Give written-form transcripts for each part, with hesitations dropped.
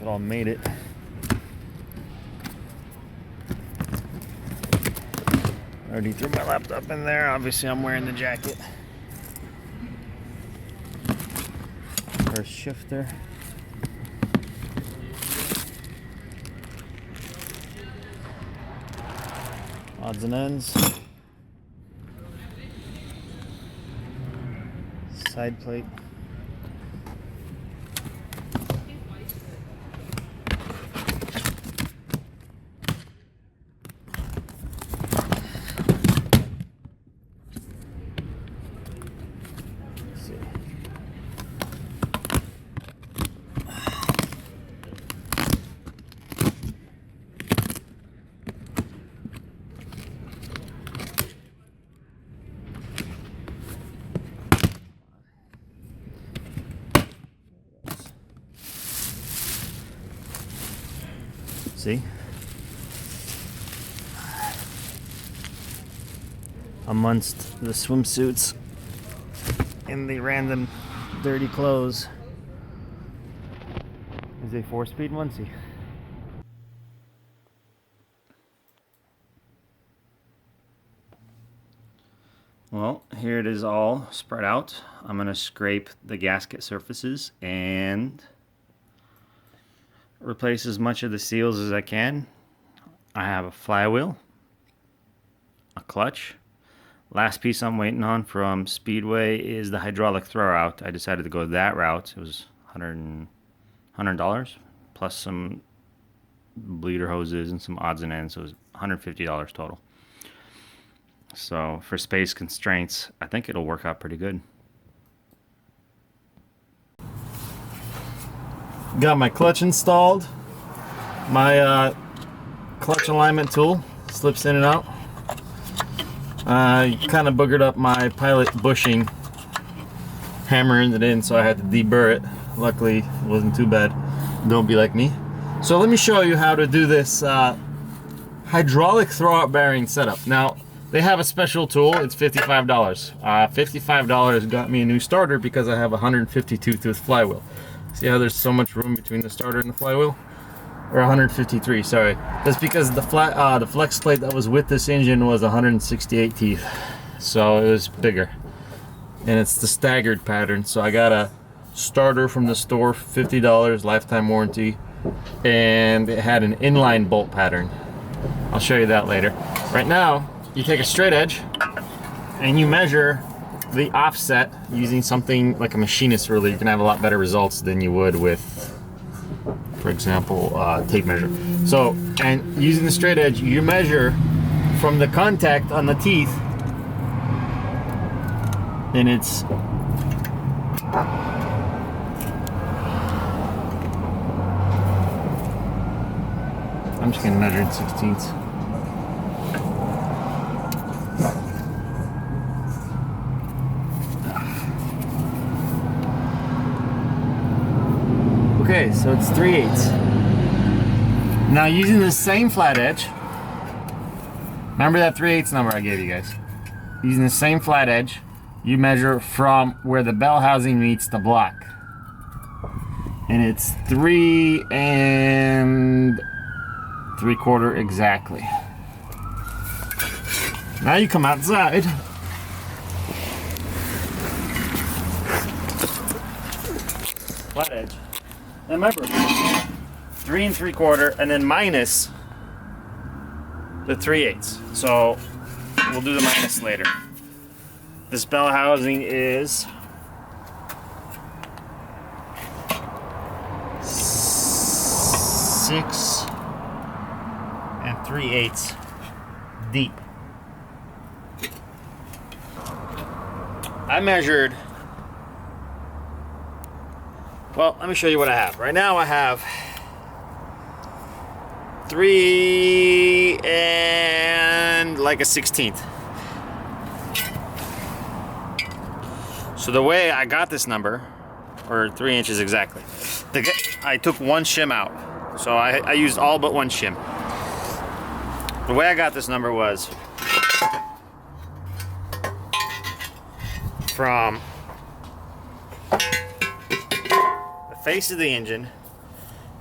all made it. Already threw my laptop in there. Obviously, I'm wearing the jacket. First shifter. Odds and ends. Side plate. See? Amongst the swimsuits and the random dirty clothes is a 4-speed onesie. Well, here it is all spread out. I'm going to scrape the gasket surfaces and replace as much of the seals as I can. I have a flywheel, a clutch. Last piece I'm waiting on from Speedway is the hydraulic throwout. I decided to go that route. It was $100 plus some bleeder hoses and some odds and ends. So it was $150 total. So for space constraints, I think it'll work out pretty good. Got my clutch installed. My clutch alignment tool slips in and out. Kind of boogered up my pilot bushing, hammering it in, so I had to deburr it. Luckily, it wasn't too bad. Don't be like me. So let me show you how to do this hydraulic throwout bearing setup. Now, they have a special tool. It's $55. $55 got me a new starter because I have a 152 tooth flywheel. See how there's so much room between the starter and the flywheel? Or 153, sorry. That's because the flex plate that was with this engine was 168 teeth. So it was bigger. And it's the staggered pattern. So I got a starter from the store, $50, lifetime warranty. And it had an inline bolt pattern. I'll show you that later. Right now, you take a straight edge and you measure the offset using something like a machinist ruler. You can have a lot better results than you would with, for example, tape measure. So, and using the straight edge, you measure from the contact on the teeth, and it's I'm just gonna measure in 16ths. Okay, so it's 3/8. Now using the same flat edge, remember that 3/8 number I gave you guys? Using the same flat edge, you measure from where the bell housing meets the block. And it's 3 3/4 exactly. Now you come outside. Flat edge. And remember, 3 3/4 and then minus the 3/8. So we'll do the minus later. This bell housing is 6 3/8 deep. I measured. Well, let me show you what I have. Right now I have 3 1/16. So the way I got this number, or 3 inches exactly, I took one shim out. So I used all but one shim. The way I got this number was from the face of the engine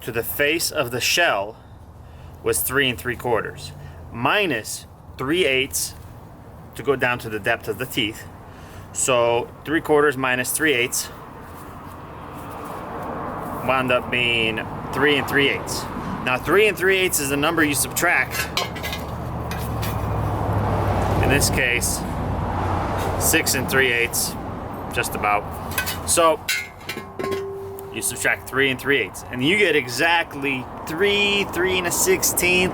to the face of the shell was 3 3/4, minus 3/8 to go down to the depth of the teeth. So 3/4 minus 3/8 wound up being 3 3/8. Now 3 3/8 is the number you subtract. In this case, 6 3/8, just about. So you subtract 3 3/8, and you get exactly 3 1/16.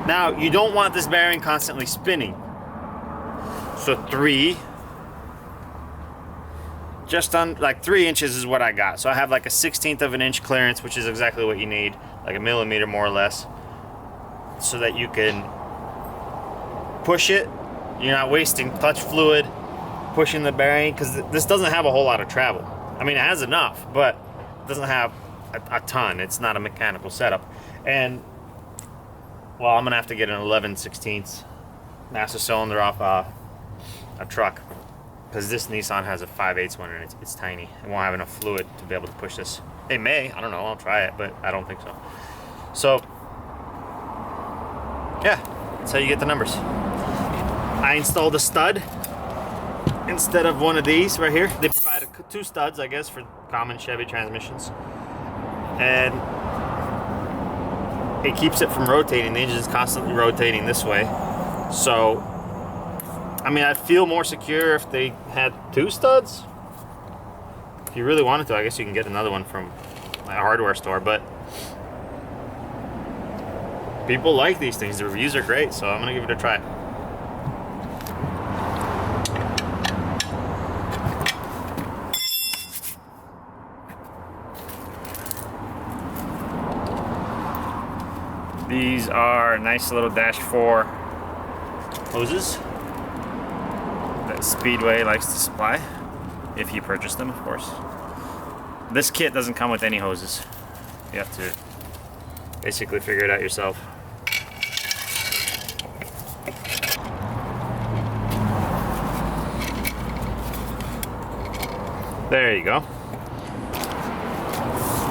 Now you don't want this bearing constantly spinning. So 3, just on like 3 inches is what I got. So I have like a 1/16 of an inch clearance, which is exactly what you need, like a millimeter more or less, so that you can push it. You're not wasting clutch fluid pushing the bearing, because this doesn't have a whole lot of travel. I mean, it has enough, but it doesn't have a ton. It's not a mechanical setup. And well, I'm gonna have to get an 11/16 master cylinder off a truck, because this Nissan has a 5/8 one, and it's tiny. It won't have enough fluid to be able to push this. It may, I don't know, I'll try it, but I don't think so. So yeah, that's how you get the numbers. I installed a stud instead of one of these right here. They provide 2 studs, I guess, for common Chevy transmissions, and it keeps it from rotating. The engine is constantly rotating this way. So I mean, I'd feel more secure if they had 2 studs. If you really wanted to, I guess you can get another one from a hardware store, but people like these things. The reviews are great, so I'm gonna give it a try. These are nice little Dash 4 hoses that Speedway likes to supply, if you purchase them, of course. This kit doesn't come with any hoses. You have to basically figure it out yourself. There you go.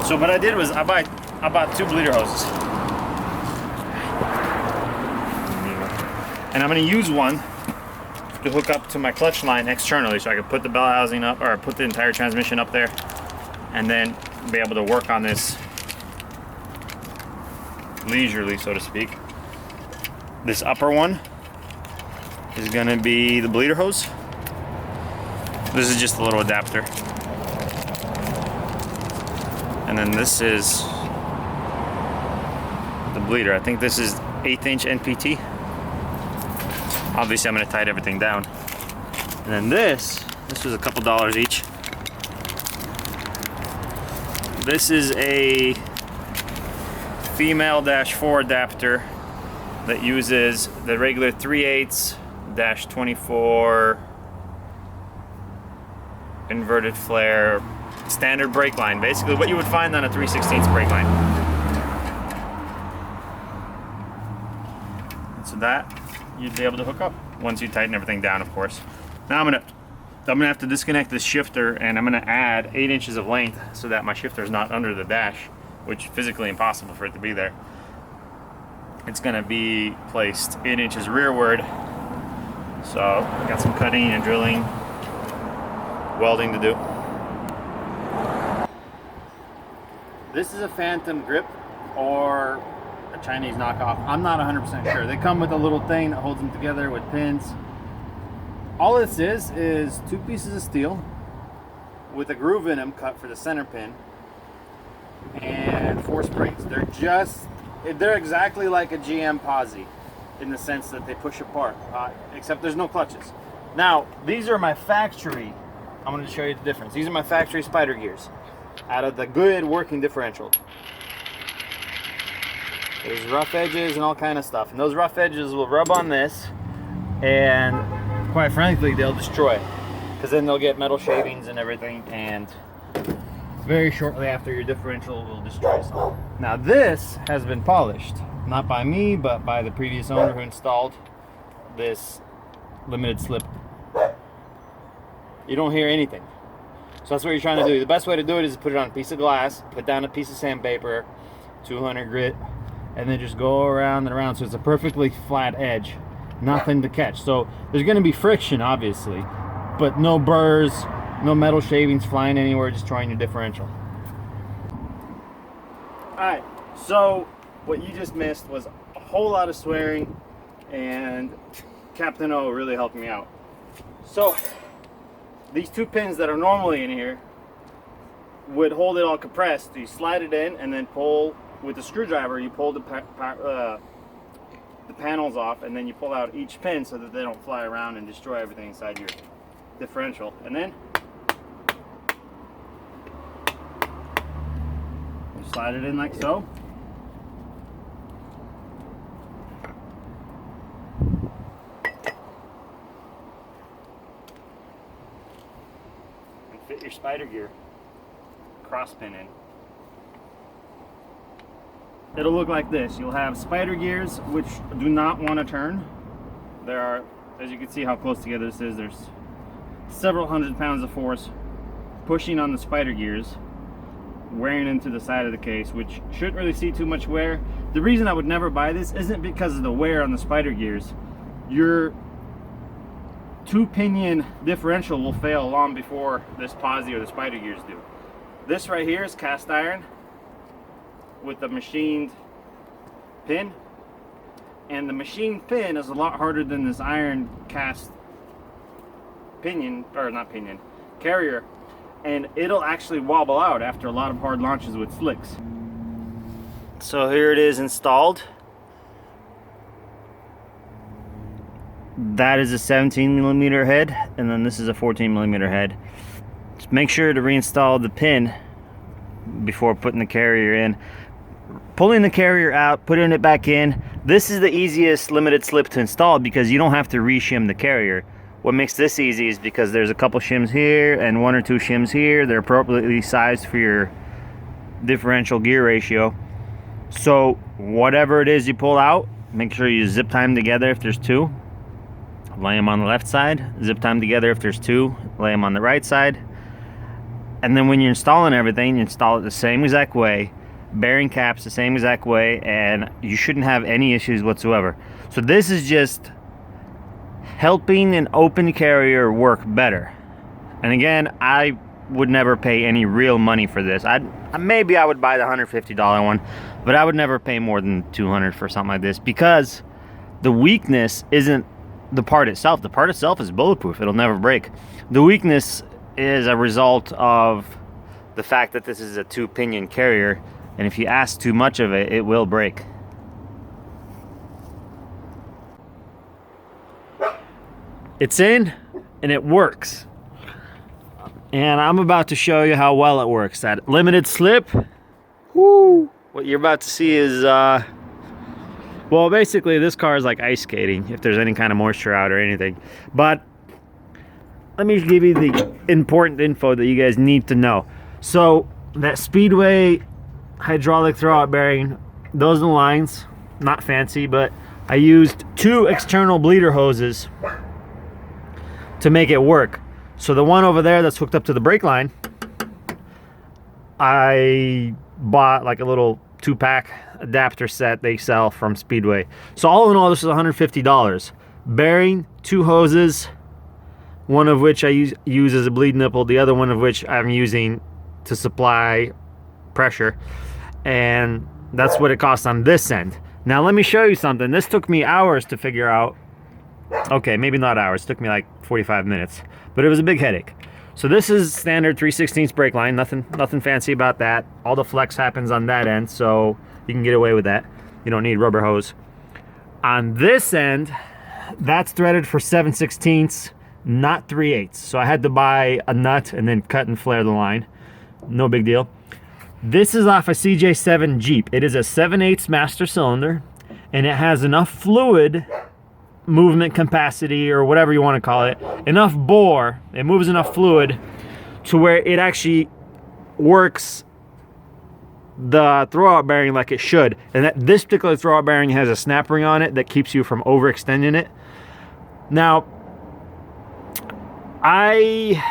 So what I did was I bought 2 bleeder hoses. And I'm going to use one to hook up to my clutch line externally, so I can put the bell housing up, or put the entire transmission up there, and then be able to work on this leisurely, so to speak. This upper one is going to be the bleeder hose. This is just a little adapter. And then this is the bleeder. I think this is 1/8 inch NPT. Obviously I'm going to tighten everything down. And then this was a couple dollars each. This is a female Dash 4 adapter that uses the regular 3/8-24 inverted flare standard brake line. Basically what you would find on a 3/16 brake line. And so that you'd be able to hook up once you tighten everything down, of course. Now I'm gonna have to disconnect this shifter, and I'm gonna add 8 inches of length so that my shifter is not under the dash, which is physically impossible for it to be there. It's gonna be placed 8 inches rearward. So got some cutting and drilling, welding to do. This is a Phantom grip or a Chinese knockoff. I'm not 100% sure. They come with a little thing that holds them together with pins. All this is 2 pieces of steel with a groove in them cut for the center pin and 4 springs. They're exactly like a GM posi in the sense that they push apart, except there's no clutches. Now, these are my factory. I'm going to show you the difference. These are my factory spider gears out of the good working differential. There's rough edges and all kind of stuff, and those rough edges will rub on this, and quite frankly they'll destroy, because then they'll get metal shavings and everything, and very shortly after your differential will destroy some. Now this has been polished, not by me but by the previous owner who installed this limited slip. You don't hear anything. So that's what you're trying to do. The best way to do it is put it on a piece of glass, put down a piece of sandpaper, 200 grit, and then just go around and around, so it's a perfectly flat edge, nothing to catch. So there's going to be friction, obviously, but no burrs, no metal shavings flying anywhere, destroying your differential. Alright, so what you just missed was a whole lot of swearing, and Captain O really helped me out. So these two pins that are normally in here would hold it all compressed. You slide it in and then pull with the screwdriver. You pull the panels off, and then you pull out each pin so that they don't fly around and destroy everything inside your differential. And then you slide it in like so. And fit your spider gear cross pin in. It'll look like this. You'll have spider gears which do not want to turn. There are, as you can see how close together this is, there's several hundred pounds of force pushing on the spider gears, wearing into the side of the case, which shouldn't really see too much wear. The reason I would never buy this isn't because of the wear on the spider gears. Your two pinion differential will fail long before this posi or the spider gears do. This right here is cast iron with the machined pin, and the machined pin is a lot harder than this iron cast pinion, or not pinion, carrier, and it'll actually wobble out after a lot of hard launches with slicks. So here it is installed. That is a 17mm head, and then this is a 14mm head. Just make sure to reinstall the pin before putting the carrier in. Pulling the carrier out, putting it back in, this is the easiest limited slip to install because you don't have to re-shim the carrier. What makes this easy is because there's a couple shims here and one or two shims here. They're appropriately sized for your differential gear ratio. So whatever it is you pull out, make sure you zip tie them together if there's two. Lay them on the left side, zip tie them together if there's two, lay them on the right side. And then when you're installing everything, you install it the same exact way, bearing caps the same exact way, and you shouldn't have any issues whatsoever. So this is just helping an open carrier work better. And again, I would never pay any real money for this. Maybe I would buy the $150 one, but I would never pay more than $200 for something like this, because the weakness isn't the part itself. The part itself is bulletproof. It'll never break. The weakness is a result of the fact that this is a two pinion carrier, and if you ask too much of it, it will break. It's in and it works, and I'm about to show you how well it works. That limited slip, whoo, what you're about to see is well, basically this car is like ice skating if there's any kind of moisture out or anything. But let me give you the important info that you guys need to know. So that Speedway hydraulic throwout bearing, those are the lines, not fancy, but I used two external bleeder hoses to make it work. So the one over there that's hooked up to the brake line, I bought like a little 2-pack adapter set they sell from Speedway. So all in all, this is $150. Bearing, two hoses, one of which I use as a bleed nipple, the other one of which I'm using to supply pressure, and that's what it costs on this end. Now let me show you something. This took me hours to figure out. Okay, maybe not hours, it took me like 45 minutes, but it was a big headache. So this is standard 3/16 brake line, nothing fancy about that. All the flex happens on that end, so you can get away with that. You don't need rubber hose. On this end, that's threaded for 7/16, not 3/8. So I had to buy a nut and then cut and flare the line. No big deal. This is off a CJ7 Jeep. It is a 7/8 master cylinder, and it has enough fluid movement capacity, or whatever you want to call it, enough bore, it moves enough fluid to where it actually works the throwout bearing like it should. And that this particular throwout bearing has a snap ring on it that keeps you from overextending it. Now, I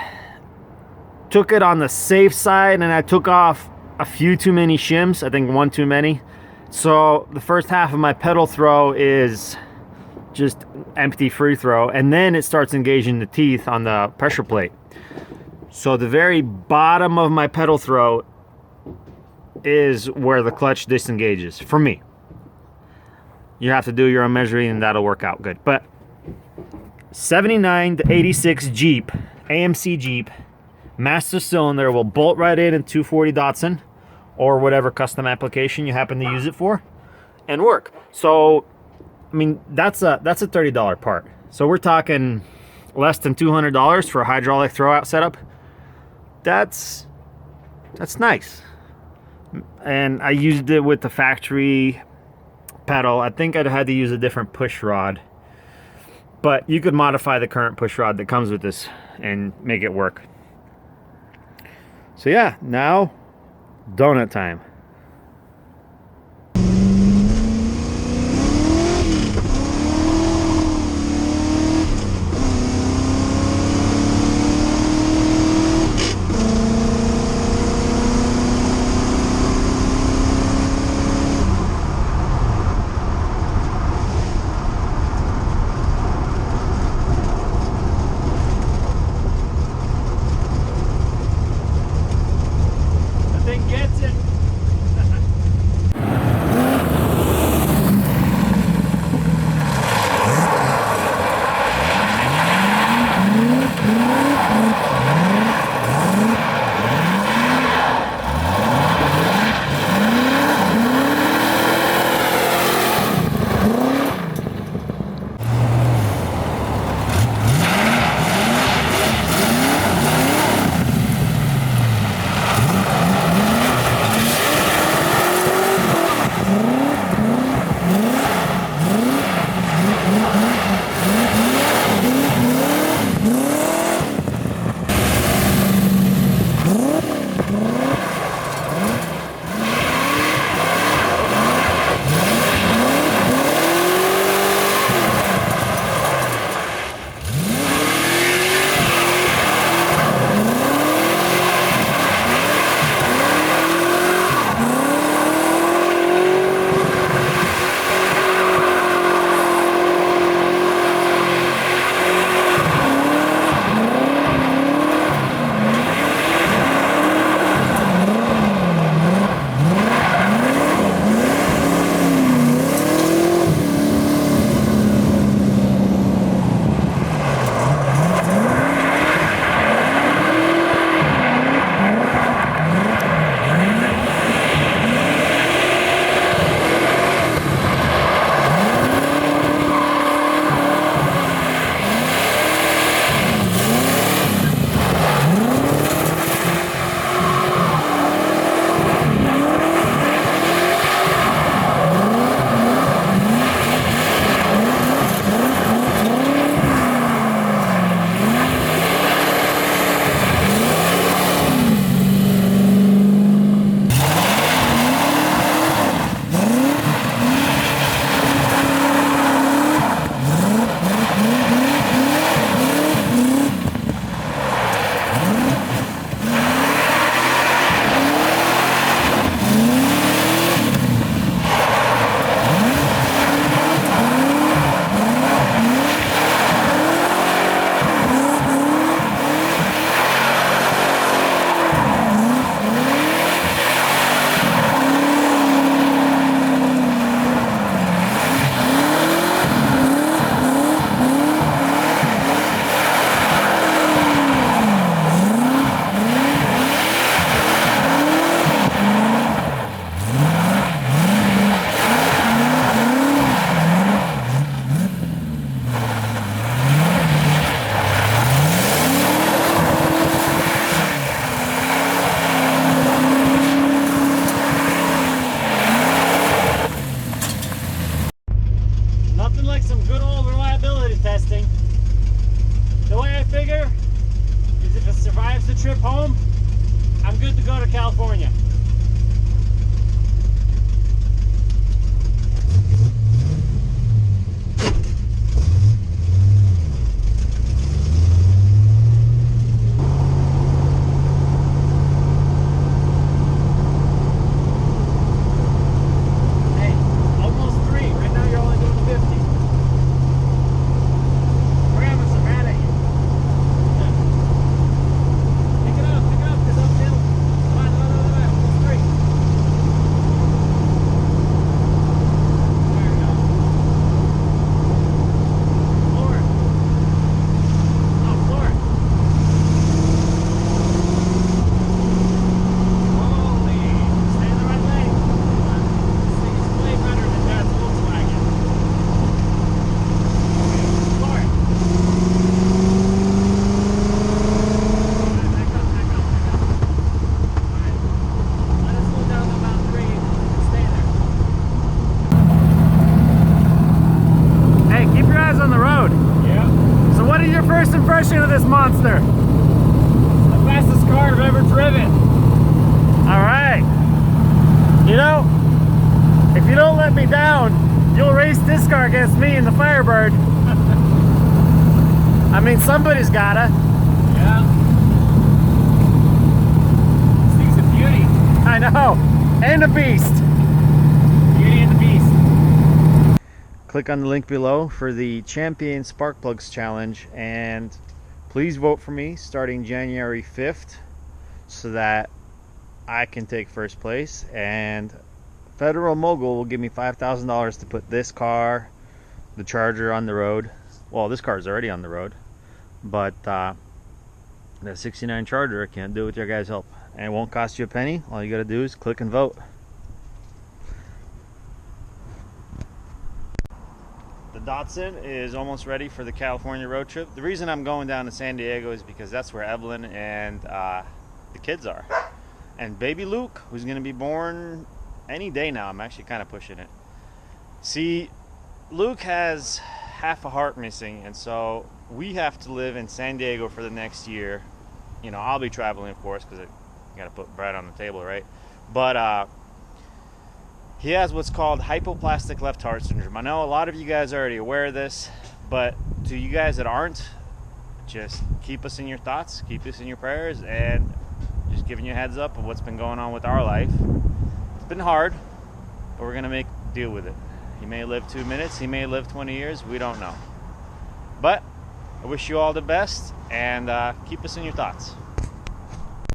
took it on the safe side, and I took off a few too many shims. I think one too many. So the first half of my pedal throw is just empty free throw, and then it starts engaging the teeth on the pressure plate. So the very bottom of my pedal throw is where the clutch disengages for me. You have to do your own measuring and that'll work out good. But 79 to 86 Jeep, AMC Jeep, master cylinder will bolt right in 240 Datsun or whatever custom application you happen to use it for and work. So I mean, that's a $30 part. So we're talking less than $200 for a hydraulic throwout setup. That's nice. And I used it with the factory pedal. I think I'd had to use a different push rod, but you could modify the current push rod that comes with this and make it work. So yeah, now donut time. Gets it. trip home, I'm good to go to California. impression of this monster? The fastest car I've ever driven. All right. You know, if you don't let me down, you'll race this car against me in the Firebird. I mean, somebody's gotta. Yeah. This thing's a beauty. I know. And a beast. Beauty and the beast. Click on the link below for the Champion Spark Plugs Challenge, and please vote for me starting January 5th so that I can take first place, and Federal Mogul will give me $5,000 to put this car, the Charger, on the road. Well, this car is already on the road, but the 69 Charger, I can't do it with your guys' help, and it won't cost you a penny. All you gotta do is click and vote. The Datsun is almost ready for the California road trip. The reason I'm going down to San Diego is because that's where Evelyn and the kids are. And baby Luke, who's going to be born any day now. I'm actually kind of pushing it. See, Luke has half a heart missing, and so we have to live in San Diego for the next year. You know, I'll be traveling, of course, because I got to put bread on the table, right? But he has what's called hypoplastic left heart syndrome. I know a lot of you guys are already aware of this, but to you guys that aren't, just keep us in your thoughts, keep us in your prayers, and just giving you a heads up of what's been going on with our life. It's been hard, but we're gonna make deal with it. He may live 2 minutes, he may live 20 years, we don't know. But I wish you all the best, and keep us in your thoughts.